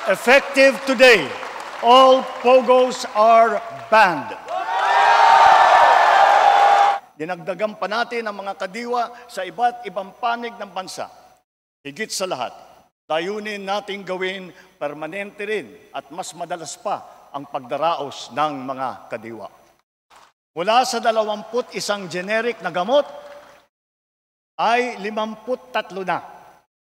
Effective today, all pogos are banned. Dinagdagan pa natin ang mga kadiwa sa iba't ibang panig ng bansa. Higit sa lahat, layunin nating gawin permanente rin at mas madalas pa ang pagdaraos ng mga kadiwa. Mula sa 21 generic na gamot, ay 53 na.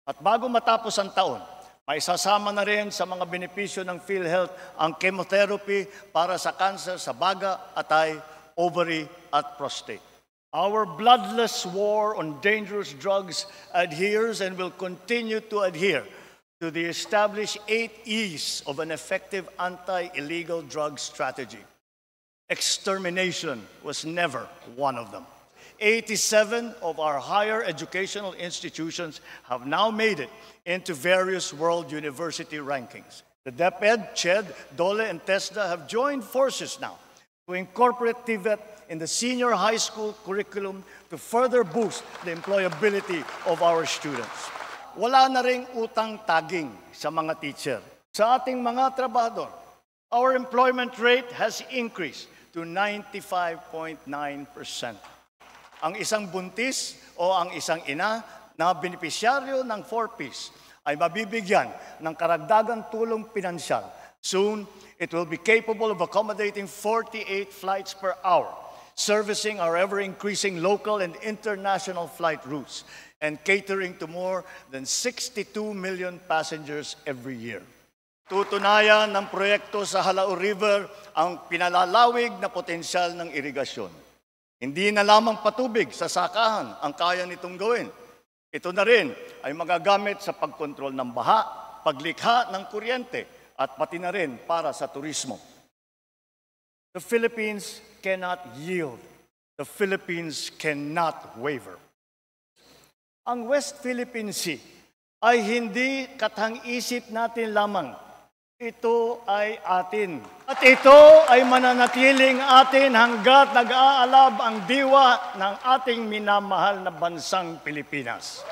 At bago matapos ang taon, maisasama na rin sa mga benepisyo ng PhilHealth ang chemotherapy para sa kanser sa baga, atay, ovary at prostate. Our bloodless war on dangerous drugs adheres and will continue to adhere to the established 8 E's of an effective anti-illegal drug strategy. Extermination was never one of them. 87 of our higher educational institutions have now made it into various world university rankings. The DepEd, CHED, DOLE, and TESDA have joined forces now to incorporate TVET in the senior high school curriculum to further boost the employability of our students. Wala na ring utang taging sa mga teacher. Sa ating mga trabahador, our employment rate has increased to 95.9%. Ang isang buntis o ang isang ina na benepisyaryo ng 4Ps ay mabibigyan ng karagdagang tulong pinansyal. Soon, it will be capable of accommodating 48 flights per hour, servicing our ever-increasing local and international flight routes, and catering to more than 62 million passengers every year. Tutunayan ng proyekto sa Halao River ang pinalalawig na potensyal ng irigasyon. Hindi na lamang patubig sa sakahan ang kaya nitong gawin. Ito na rin ay magagamit sa pagkontrol ng baha, paglikha ng kuryente, at pati na rin para sa turismo. The Philippines cannot yield. The Philippines cannot waver. Ang West Philippine Sea ay hindi katang-isip natin lamang. Ito ay atin. At ito ay mananatiling atin hanggat nag-aalab ang diwa ng ating minamahal na bansang Pilipinas.